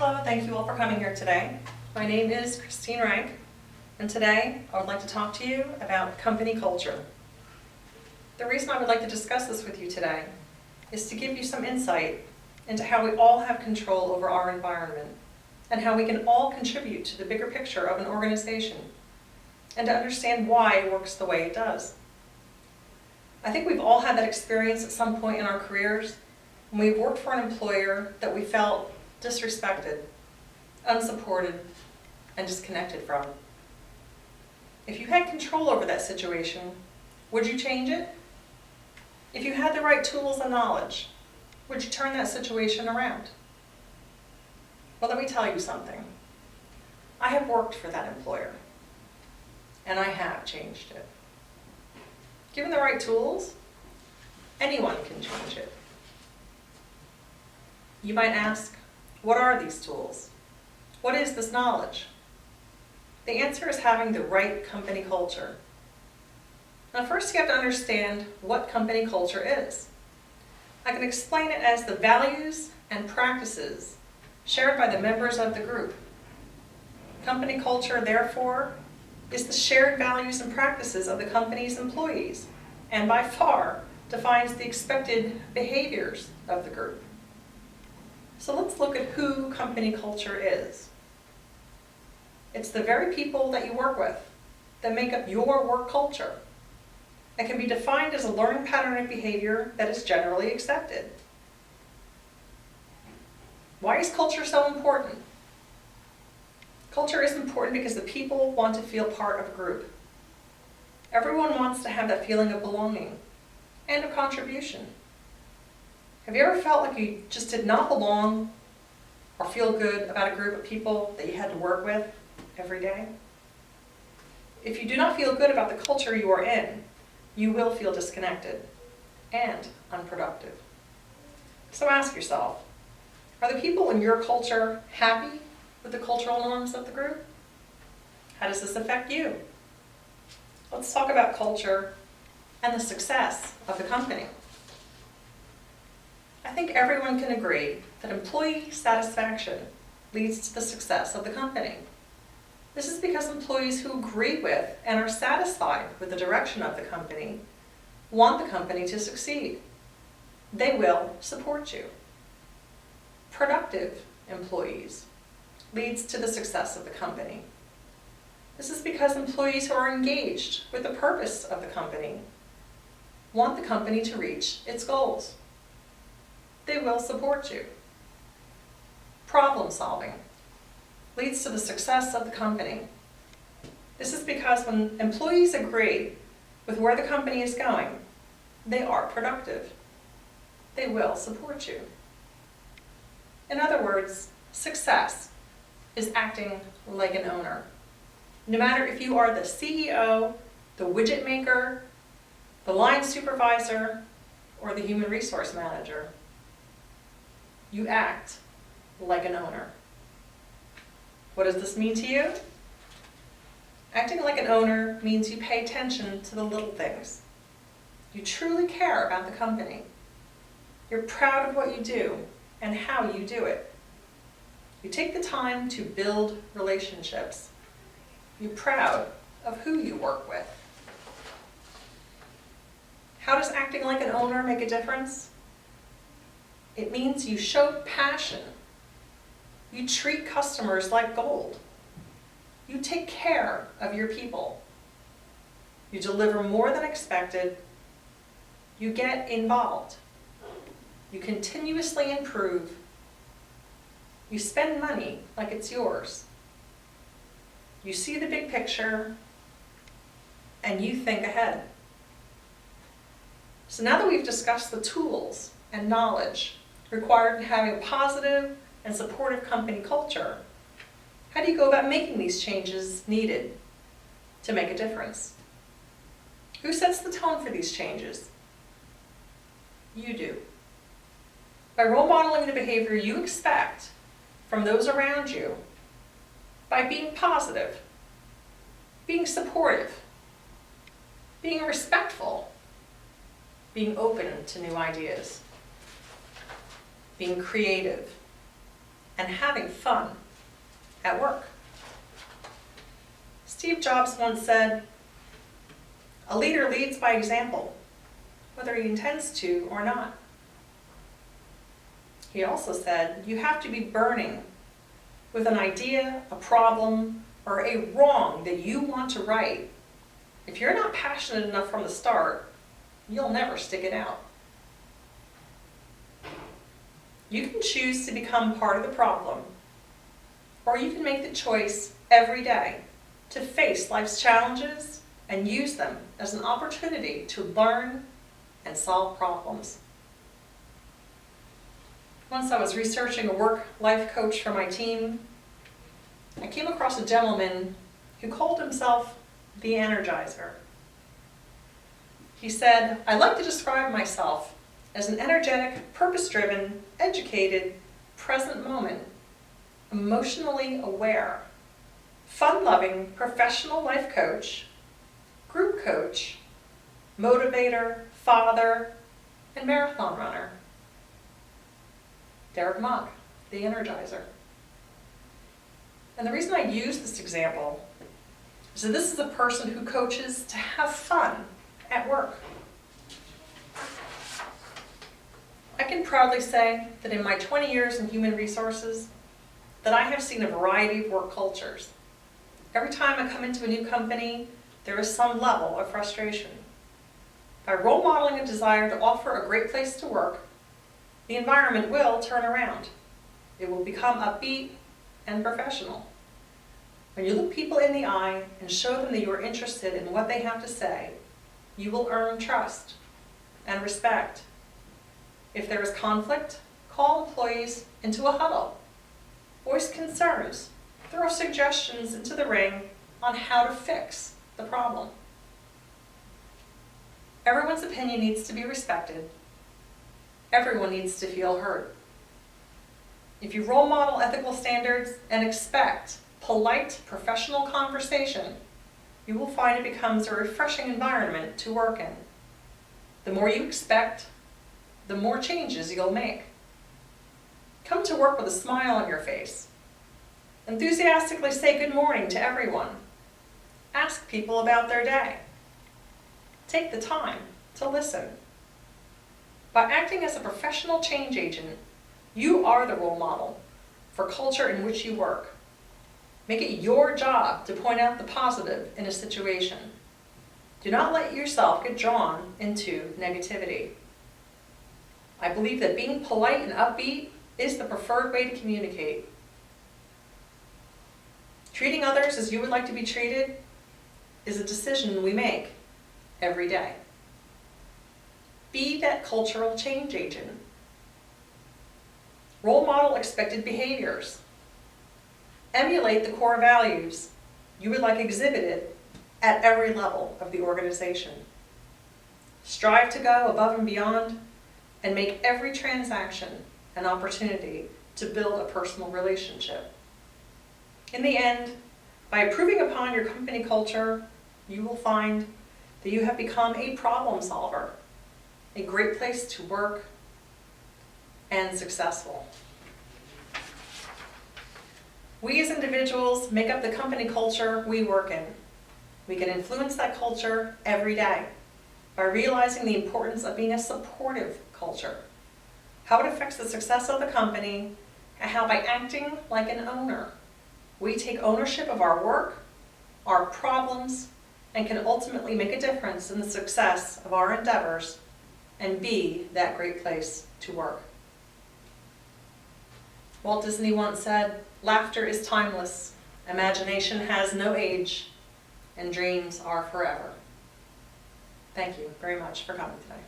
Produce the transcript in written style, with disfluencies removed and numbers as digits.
Hello, thank you all for coming here today. My name is Christine Rank, and today I would like to talk to you about company culture. The reason I would like to discuss this with you today is to give you some insight into how we all have control over our environment and how we can all contribute to the bigger picture of an organization and to understand why it works the way it does. I think we've all had that experience at some point in our careers when we've worked for an employer that we felt disrespected, unsupported, and disconnected from. If you had control over that situation, would you change it? If you had the right tools and knowledge, would you turn that situation around? Well, let me tell you something. I have worked for that employer, and I have changed it. Given the right tools, anyone can change it. You might ask, what are these tools? What is this knowledge? The answer is having the right company culture. Now first you have to understand what company culture is. I can explain it as the values and practices shared by the members of the group. Company culture, therefore, is the shared values and practices of the company's employees, and by far defines the expected behaviors of the group. So let's look at who company culture is. It's the very people that you work with that make up your work culture. It can be defined as a learning pattern of behavior that is generally accepted. Why is culture so important? Culture is important because the people want to feel part of a group. Everyone wants to have that feeling of belonging and of contribution. Have you ever felt like you just did not belong or feel good about a group of people that you had to work with every day? If you do not feel good about the culture you are in, you will feel disconnected and unproductive. So ask yourself, are the people in your culture happy with the cultural norms of the group? How does this affect you? Let's talk about culture and the success of the company. I think everyone can agree that employee satisfaction leads to the success of the company. This is because employees who agree with and are satisfied with the direction of the company want the company to succeed. They will support you. Productive employees leads to the success of the company. This is because employees who are engaged with the purpose of the company want the company to reach its goals. They will support you. Problem solving leads to the success of the company. This is because when employees agree with where the company is going, they are productive. They will support you. In other words, success is acting like an owner. No matter if you are the CEO, the widget maker, the line supervisor, or the human resource manager, you act like an owner. What does this mean to you? Acting like an owner means you pay attention to the little things. You truly care about the company. You're proud of what you do and how you do it. You take the time to build relationships. You're proud of who you work with. How does acting like an owner make a difference? It means you show passion. You treat customers like gold. You take care of your people. You deliver more than expected. You get involved. You continuously improve. You spend money like it's yours. You see the big picture, and you think ahead. So now that we've discussed the tools and knowledge required in having a positive and supportive company culture, how do you go about making these changes needed to make a difference? Who sets the tone for these changes? You do. By role modeling the behavior you expect from those around you, by being positive, being supportive, being respectful, being open to new ideas, being creative, and having fun at work. Steve Jobs once said, "A leader leads by example, whether he intends to or not." He also said, "You have to be burning with an idea, a problem, or a wrong that you want to right. If you're not passionate enough from the start, you'll never stick it out." You can choose to become part of the problem, or you can make the choice every day to face life's challenges and use them as an opportunity to learn and solve problems. Once I was researching a work-life coach for my team, I came across a gentleman who called himself the Energizer. He said, "I like to describe myself as an energetic, purpose-driven, educated, present moment, emotionally aware, fun-loving professional life coach, group coach, motivator, father, and marathon runner." Derek Mock, the Energizer. And the reason I use this example is that this is a person who coaches to have fun at work. I can proudly say that in my 20 years in human resources, that I have seen a variety of work cultures. Every time I come into a new company, there is some level of frustration. By role modeling a desire to offer a great place to work, the environment will turn around. It will become upbeat and professional. When you look people in the eye and show them that you are interested in what they have to say, you will earn trust and respect. If there is conflict, call employees into a huddle. Voice concerns. Throw suggestions into the ring on how to fix the problem. Everyone's opinion needs to be respected. Everyone needs to feel heard. If you role model ethical standards and expect polite, professional conversation, you will find it becomes a refreshing environment to work in. The more you expect, the more changes you'll make. Come to work with a smile on your face. Enthusiastically say good morning to everyone. Ask people about their day. Take the time to listen. By acting as a professional change agent, you are the role model for culture in which you work. Make it your job to point out the positive in a situation. Do not let yourself get drawn into negativity. I believe that being polite and upbeat is the preferred way to communicate. Treating others as you would like to be treated is a decision we make every day. Be that cultural change agent. Role model expected behaviors. Emulate the core values you would like exhibited at every level of the organization. Strive to go above and beyond and make every transaction an opportunity to build a personal relationship. In the end, by improving upon your company culture, you will find that you have become a problem solver, a great place to work, and successful. We as individuals make up the company culture we work in. We can influence that culture every day by realizing the importance of being a supportive culture, how it affects the success of the company, and how by acting like an owner, we take ownership of our work, our problems, and can ultimately make a difference in the success of our endeavors and be that great place to work. Walt Disney once said, "Laughter is timeless, imagination has no age, and dreams are forever." Thank you very much for coming today.